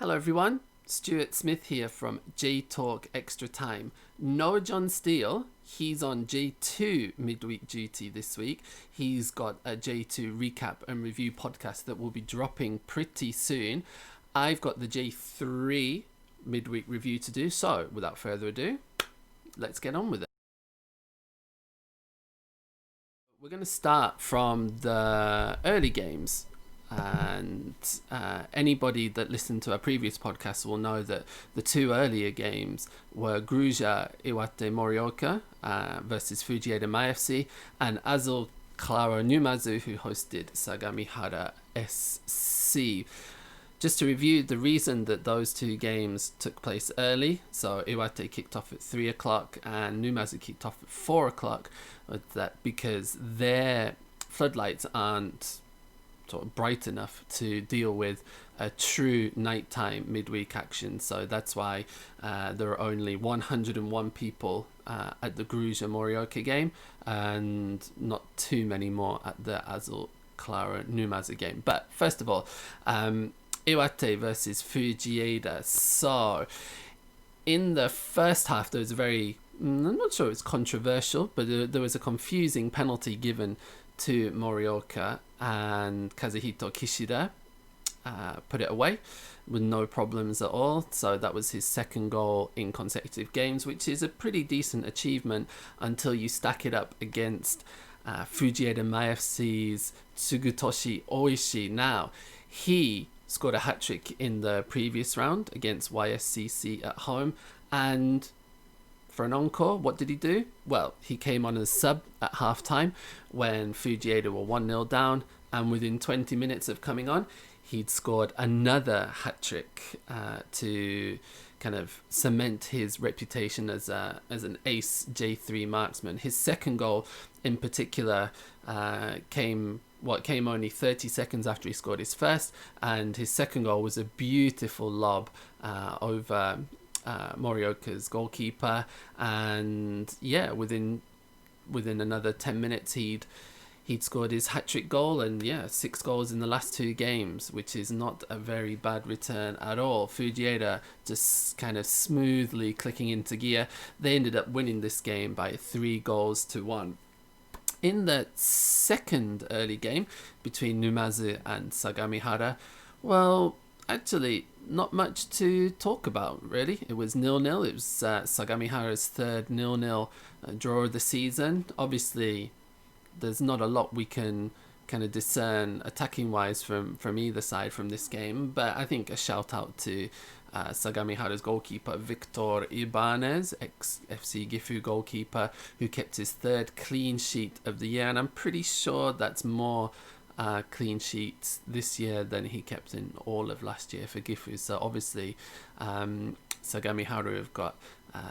Hello everyone, Stuart Smith here from J Talk Extra Time. No John Steele, he's on J2 midweek duty this week. He's got a J2 recap and review podcast that will be dropping pretty soon. I've got the J3 midweek review to do, so without further ado, let's get on with it. We're going to start from the early games. And anybody that listened to our previous podcast will know that the two earlier games were Gruja Iwate Morioka versus Fujieda MyFC and Azul Claro Numazu, who hosted Sagamihara SC. Just to review the reason that those two games took place early, so Iwate kicked off at 3 o'clock and Numazu kicked off at 4 o'clock, that because their floodlights aren't sort of bright enough to deal with a true nighttime midweek action. So that's why there are only 101 people at the Gruja Morioka game and not too many more at the Azul Clara Numazu game. But first of all, Iwate versus Fujieda. So in the first half, there was a very, I'm not sure it's controversial, but there was a confusing penalty given to Morioka, and Kazuhito Kishida put it away with no problems at all. So that was his second goal in consecutive games, which is a pretty decent achievement until you stack it up against Fujieda MyFC's Tsugutoshi Oishi. Now, he scored a hat-trick in the previous round against YSCC at home, and for an encore, what did he do? Well, he came on as sub at half-time when Fujieda were 1-0 down, and within 20 minutes of coming on, he'd scored another hat-trick to kind of cement his reputation as an ace J3 marksman. His second goal in particular came only 30 seconds after he scored his first, and his second goal was a beautiful lob over Morioka's goalkeeper, and yeah, within another 10 minutes he'd scored his hat-trick goal, and yeah, 6 goals in the last 2 games, which is not a very bad return at all. Fujieda just kind of smoothly clicking into gear. They ended up winning this game by 3-1. In the second early game between Numazu and Sagamihara, well, actually, not much to talk about, really. It was 0-0. It was Sagamihara's third 0-0 draw of the season. Obviously, there's not a lot we can kind of discern attacking-wise from either side from this game, but I think a shout-out to Sagamihara's goalkeeper, Victor Ibanez, ex-FC Gifu goalkeeper, who kept his third clean sheet of the year, and I'm pretty sure that's more clean sheets this year than he kept in all of last year for Gifu. So obviously Sagamihara have got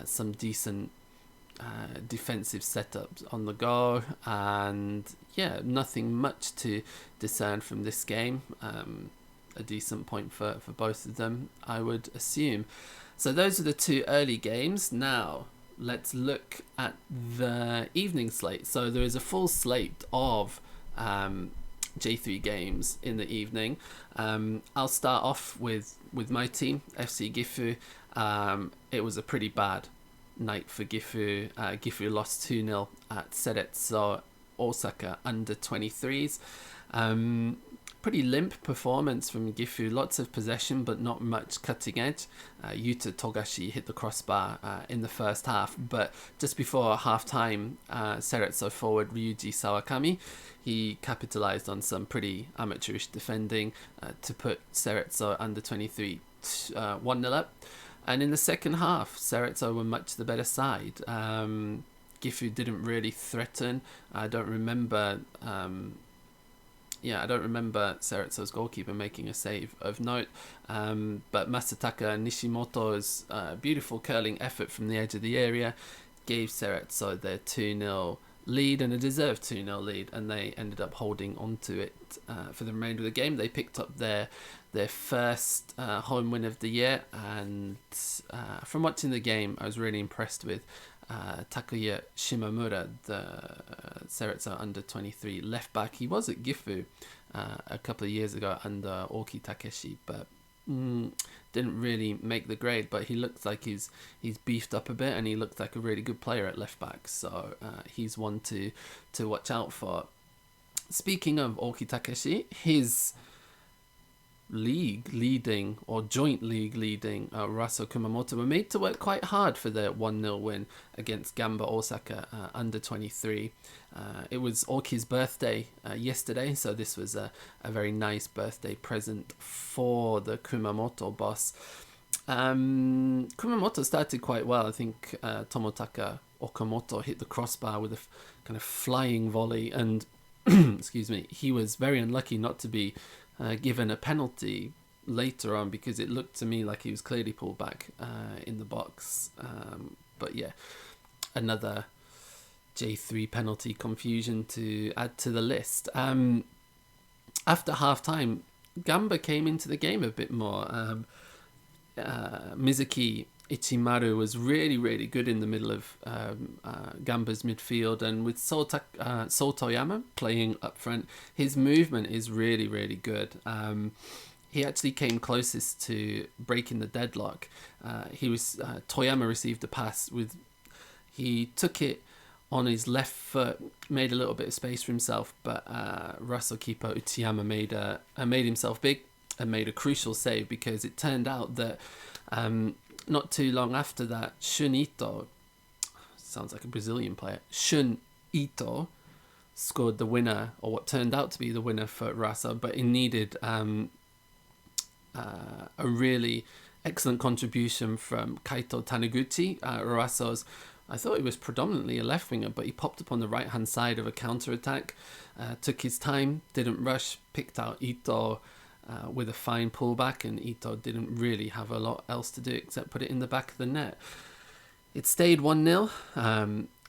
some decent defensive setups on the go, and yeah, nothing much to discern from this game. A decent point for both of them, I would assume. So those are the two early games. Now let's look at the evening slate. So there is a full slate of J3 games in the evening. I'll start off with my team, FC Gifu. It was a pretty bad night for Gifu. Gifu lost 2-0 at Ceretzo Osaka under 23s. Pretty limp performance from Gifu. Lots of possession, but not much cutting edge. Yuta Togashi hit the crossbar in the first half, but just before half-time, Ceretzo forward Ryuji Sawakami, he capitalised on some pretty amateurish defending to put Ceretzo under 23 1-0 up. And in the second half, Ceretzo were much the better side. Gifu didn't really threaten. I don't remember Ceretzo's goalkeeper making a save of note, but Masataka Nishimoto's beautiful curling effort from the edge of the area gave Ceretzo their 2-0 lead, and a deserved 2-0 lead, and they ended up holding onto it for the remainder of the game. They picked up their first home win of the year, and from watching the game, I was really impressed with Takuya Shimamura, the Ceretzo under 23 left back. He was at Gifu a couple of years ago under Oki Takeshi, but didn't really make the grade, but he looks like he's beefed up a bit, and he looks like a really good player at left back. So he's one to watch out for. Speaking of Oki Takeshi, his league leading or joint league leading Russell Kumamoto were made to work quite hard for their 1-0 win against Gamba Osaka under 23. It was Oki's birthday yesterday, so this was a very nice birthday present for the Kumamoto boss. Kumamoto started quite well. I think Tomotaka Okamoto hit the crossbar with a kind of flying volley, and excuse me, he was very unlucky not to be given a penalty later on, because it looked to me like he was clearly pulled back in the box. But yeah, another J3 penalty confusion to add to the list. After half-time, Gamba came into the game a bit more. Mizuki Ichimaru was really, really good in the middle of Gamba's midfield, and with Sol Toyama playing up front, his movement is really, really good. He actually came closest to breaking the deadlock. Toyama received a pass he took it on his left foot, made a little bit of space for himself, but Russell keeper Uchiyama made himself big and made a crucial save, because it turned out that not too long after that, Shun Ito, sounds like a Brazilian player, Shun Ito scored the winner, or what turned out to be the winner for Rasa, but it needed a really excellent contribution from Kaito Taniguchi, Rasa's. I thought he was predominantly a left winger, but he popped up on the right hand side of a counter attack, took his time, didn't rush, picked out Ito with a fine pullback, and Ito didn't really have a lot else to do except put it in the back of the net. It stayed 1-0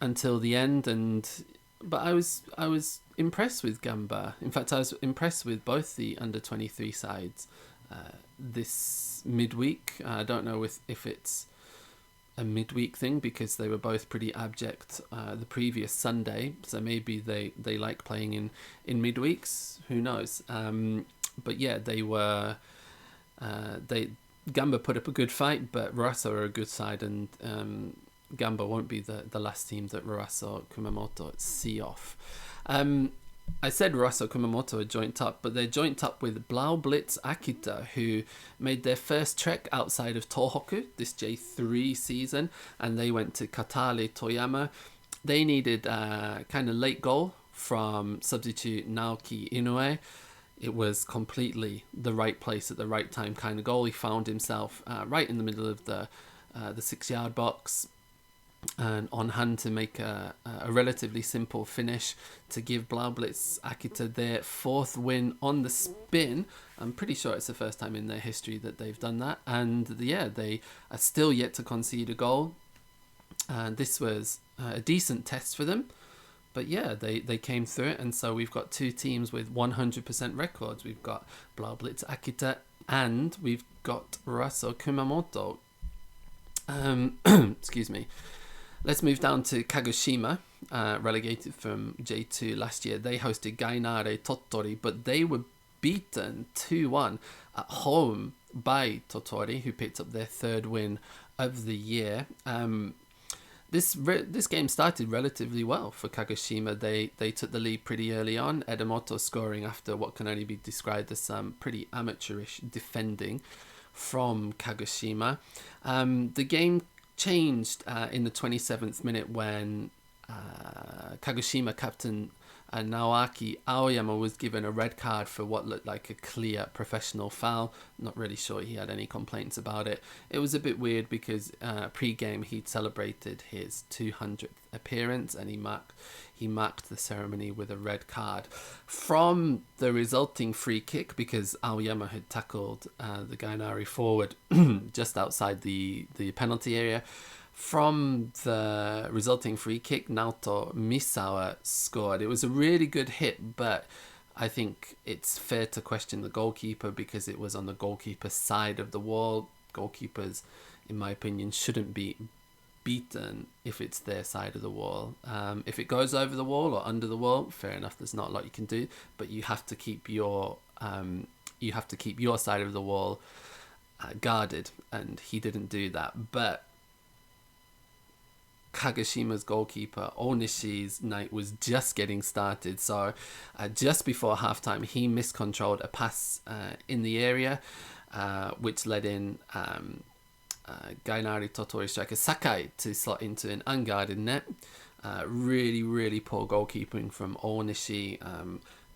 until the end, but I was impressed with Gamba. In fact, I was impressed with both the under-23 sides this midweek. I don't know if it's a midweek thing, because they were both pretty abject the previous Sunday, so maybe they like playing in midweeks, who knows. But yeah, Gamba put up a good fight, but Roraso are a good side, and Gamba won't be the last team that Roraso Kumamoto see off. I said Roraso Kumamoto are joint up, but they're joint up with Blau Blitz Akita, who made their first trek outside of Tohoku this J3 season, and they went to Katale Toyama. They needed a kind of late goal from substitute Naoki Inoue. It was completely the right place at the right time kind of goal. He found himself right in the middle of the 6-yard box, and on hand to make a relatively simple finish to give Blau Blitz Akita their 4th win on the spin. I'm pretty sure it's the first time in their history that they've done that, and yeah, they are still yet to concede a goal. This was a decent test for them, but yeah, they came through it, and so we've got two teams with 100% records. We've got Blau Blitz Akita, and we've got Raso Kumamoto. Excuse me. Let's move down to Kagoshima, relegated from J2 last year. They hosted Gainare Tottori, but they were beaten 2-1 at home by Tottori, who picked up their 3rd win of the year. This game started relatively well for Kagoshima. They took the lead pretty early on, Edamoto scoring after what can only be described as some pretty amateurish defending from Kagoshima. The game changed in the 27th minute when Kagoshima captain Naoaki Aoyama was given a red card for what looked like a clear professional foul. Not really sure he had any complaints about it. It was a bit weird because pre-game he'd celebrated his 200th appearance, and he marked the ceremony with a red card. From the resulting free kick, because Aoyama had tackled the Gainari forward just outside the penalty area, from the resulting free kick, Naoto Misawa scored. It was a really good hit, but I think it's fair to question the goalkeeper because it was on the goalkeeper's side of the wall. Goalkeepers, in my opinion, shouldn't be beaten if it's their side of the wall. If it goes over the wall or under the wall, fair enough, there's not a lot you can do, but you have to keep your side of the wall guarded, and he didn't do that. But Kagashima's goalkeeper, Onishi's night was just getting started. So just before halftime, he miscontrolled a pass in the area, which led in Gainari Totori striker Sakai to slot into an unguarded net. Really, really poor goalkeeping from Onishi.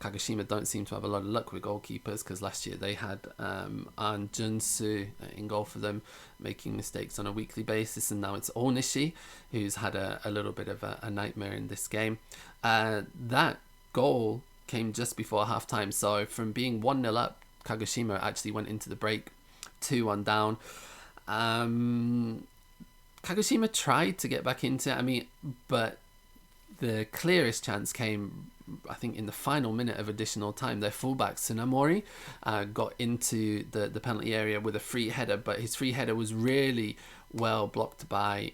Kagoshima don't seem to have a lot of luck with goalkeepers, because last year they had An Junsu in goal for them, making mistakes on a weekly basis, and now it's Onishi who's had a little bit of a nightmare in this game. That goal came just before halftime, so from being 1-0 up, Kagoshima actually went into the break 2-1 down. Kagoshima tried to get back into it, but the clearest chance came, I think, in the final minute of additional time. Their fullback Tsunamori got into the penalty area with a free header, but his free header was really well blocked by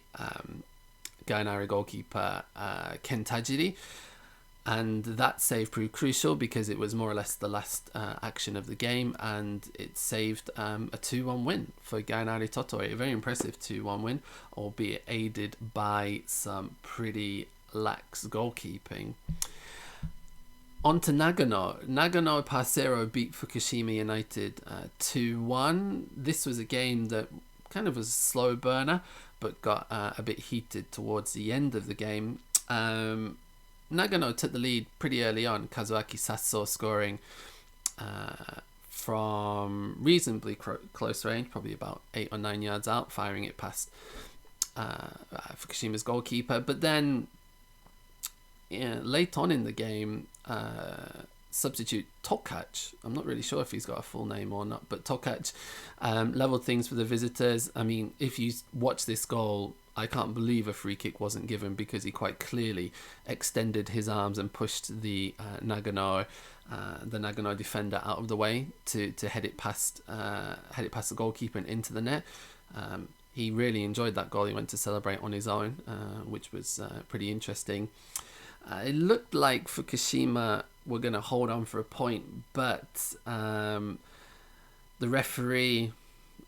Gainari goalkeeper Ken Tajiri, and that save proved crucial because it was more or less the last action of the game, and it saved a 2-1 win for Gainari Totori. A very impressive 2-1 win, albeit aided by some pretty lax goalkeeping. On to Nagano. Nagano Parcero beat Fukushima United 2-1. This was a game that kind of was a slow burner, but got a bit heated towards the end of the game. Nagano took the lead pretty early on, Kazuaki Sasso scoring from reasonably close range, probably about 8 or 9 yards out, firing it past Fukushima's goalkeeper. But then late on in the game, substitute Tokac, I'm not really sure if he's got a full name or not, but Tokac leveled things for the visitors. If you watch this goal, I can't believe a free kick wasn't given, because he quite clearly extended his arms and pushed the Nagano defender out of the way to head it past the goalkeeper and into the net. He really enjoyed that goal. He went to celebrate on his own, which was pretty interesting. It looked like Fukushima were going to hold on for a point, but the referee,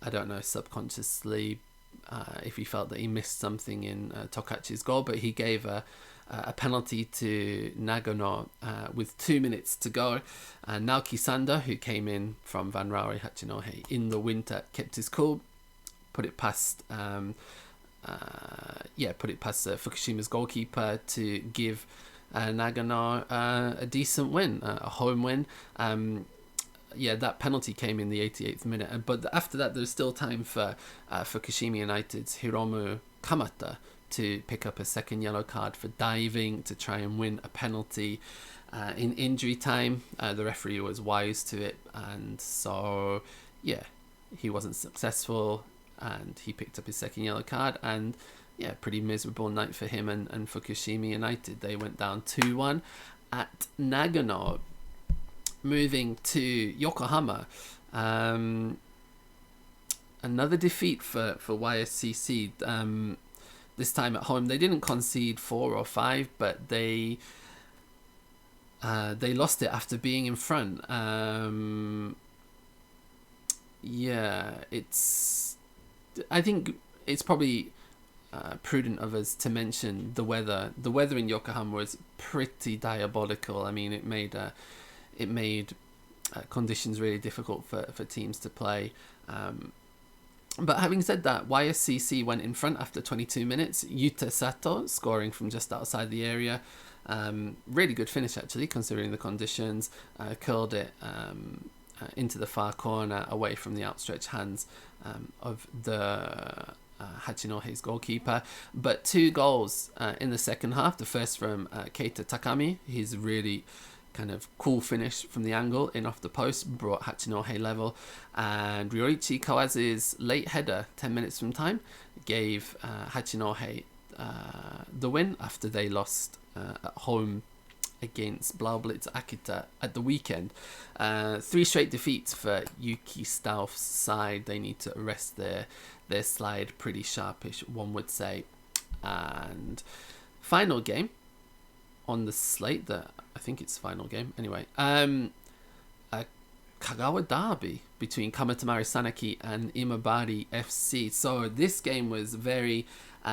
I don't know, subconsciously, if he felt that he missed something in Tokac's goal, but he gave a penalty to Nagano with 2 minutes to go. Naoki Sanda, who came in from Van Rauri Hachinohe in the winter, kept his cool, put it past Fukushima's goalkeeper to give Nagano a decent win, a home win. That penalty came in the 88th minute, but after that there was still time for Fukushima United's Hiromu Kamata to pick up a second yellow card for diving to try and win a penalty in injury time. The referee was wise to it, and so he wasn't successful, and he picked up his second yellow card, and pretty miserable night for him and Fukushima United. They went down 2-1 at Nagano. Moving to Yokohama, another defeat for YSCC. This time at home, they didn't concede 4 or 5, but they lost it after being in front. I think it's probably prudent of us to mention the weather. The weather in Yokohama was pretty diabolical. It made conditions really difficult for teams to play. But having said that, YSCC went in front after 22 minutes. Yuta Sato scoring from just outside the area. Really good finish, actually, considering the conditions. Curled it into the far corner, away from the outstretched hands of the Hachinohe's goalkeeper. But 2 goals in the second half. The first from Keita Takami. He's really kind of cool finish from the angle in off the post, brought Hachinohe level, and Ryoichi Kawazu's late header 10 minutes from time gave Hachinohe the win after they lost at home against Blaublitz Akita at the weekend. 3 straight defeats for Yuki Stauf's side. They need to arrest their slide pretty sharpish, one would say. And final game on the slate, I think it's the final game anyway. Kagawa derby between Kamatamari Sanaki and Imabari FC. So this game was very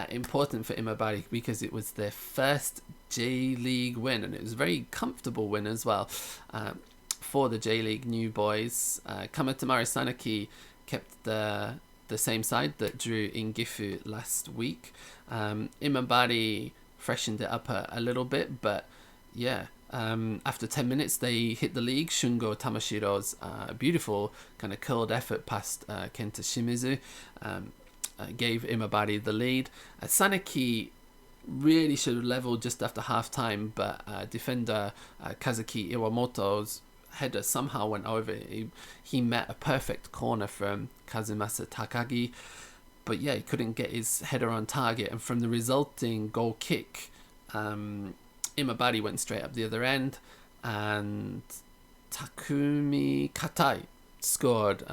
important for Imabari because it was their first J-League win, and it was a very comfortable win as well for the J-League new boys. Kamatamari Sanaki kept the same side that drew in Gifu last week. Imabari freshened it up a little bit, but yeah, after 10 minutes they hit the league. Shungo Tamashiro's beautiful kind of curled effort past Kenta Shimizu gave Imabari the lead. Sanaki really should have leveled just after half time, but defender Kazuki Iwamoto's header somehow went over. He met a perfect corner from Kazumasa Takagi, but yeah, he couldn't get his header on target, and from the resulting goal kick, Imabari went straight up the other end, and Takumi Katai scored.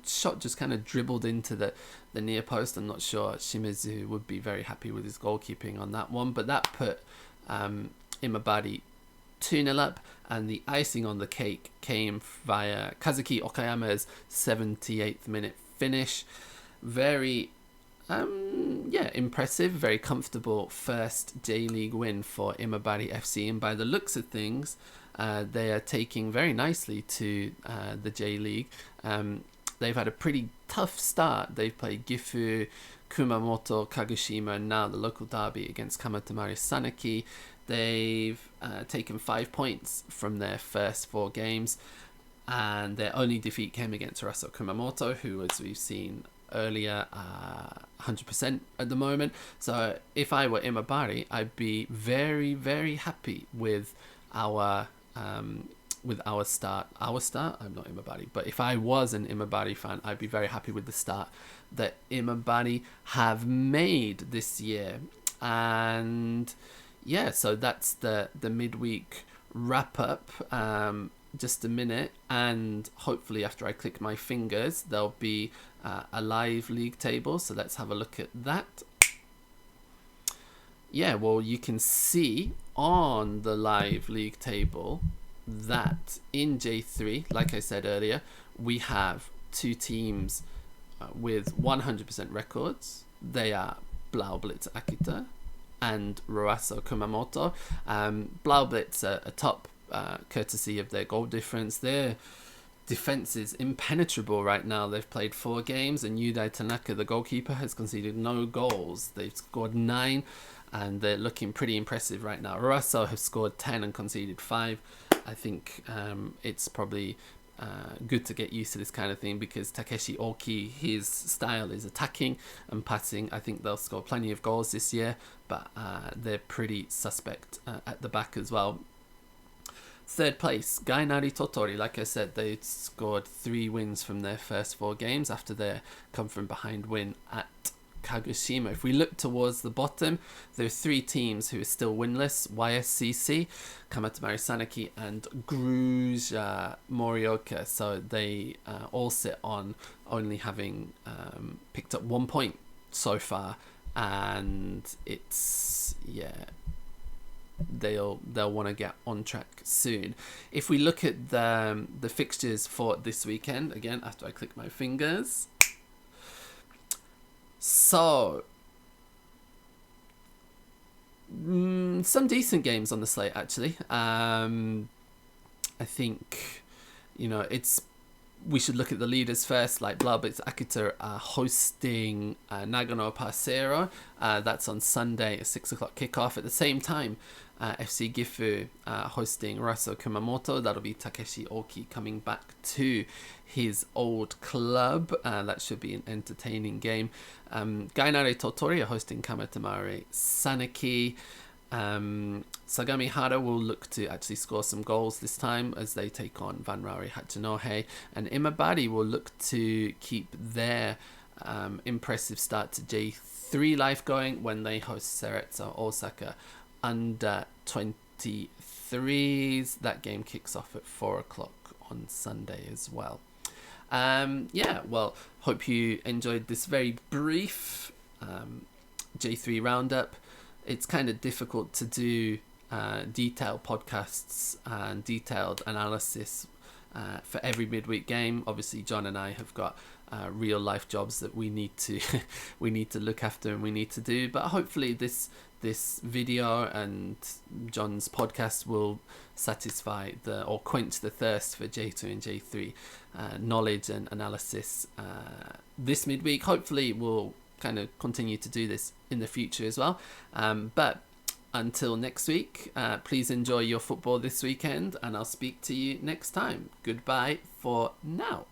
Shot just kind of dribbled into the near post. I'm not sure Shimizu would be very happy with his goalkeeping on that one, but that put Imabari 2-0 up, and the icing on the cake came via Kazuki Okayama's 78th minute finish. Very impressive, very comfortable first J-League win for Imabari FC, and by the looks of things, they are taking very nicely to the J-League. They've had a pretty tough start. They've played Gifu, Kumamoto, Kagoshima, and now the local derby against Kamatamari Sanaki. They've taken 5 points from their first 4 games, and their only defeat came against Araso Kumamoto, who, as we've seen earlier, 100% at the moment. So if I were Imabari, I'd be very, very happy with our start. I'm not Imabari, but if I was an Imabari fan, I'd be very happy with the start that Imabari have made this year. And yeah, so that's the midweek wrap up. Just a minute, and hopefully after I click my fingers, there'll be a live league table. So let's have a look at that. Yeah, well, you can see on the live league table that in J3, like I said earlier, we have 2 teams with 100% records. They are Blau Blitz Akita and Roasso Kumamoto. Blau Blitz are top courtesy of their goal difference. Their defense is impenetrable right now. They've played 4 games, and Yudai Tanaka, the goalkeeper, has conceded no goals. They've scored 9, and they're looking pretty impressive right now. Roasso have scored 10 and conceded 5. I think it's probably good to get used to this kind of thing, because Takeshi Oki, his style is attacking and passing. I think they'll score plenty of goals this year, but they're pretty suspect at the back as well. Third place, Gainari Totori. Like I said, they scored 3 wins from their first 4 games after their come from behind win at Kagoshima. If we look towards the bottom, there are 3 teams who are still winless: YSCC, Kamatamari Sanaki, and Gruja Morioka. So they all sit on only having picked up 1 point so far, and it's they'll want to get on track soon. If we look at the fixtures for this weekend, again after I click my fingers, so some decent games on the slate actually. I think we should look at the leaders first. Like Blau Blitz Akita are hosting Nagano Parcero. That's on Sunday, a 6:00 kickoff. At the same time, FC Gifu hosting Raso Kumamoto. That'll be Takeshi Oki coming back to his old club. That should be an entertaining game. Gainare Totori are hosting Kamatamari Sanaki. Sagami Hara will look to actually score some goals this time as they take on Vanrari Hachinohe, and Imabari will look to keep their impressive start to J3 life going when they host Ceretzo Osaka under 23s. That game kicks off at 4:00 on Sunday as well. Hope you enjoyed this very brief J3 roundup. It's kind of difficult to do detailed podcasts and detailed analysis for every midweek game. Obviously, John and I have got real life jobs that we need to we need to look after and we need to do. But hopefully, this video and John's podcast will satisfy or quench the thirst for J2 and J3 knowledge and analysis this midweek. Hopefully, we'll kind of continue to do this in the future as well. But until next week, please enjoy your football this weekend, and I'll speak to you next time. Goodbye for now.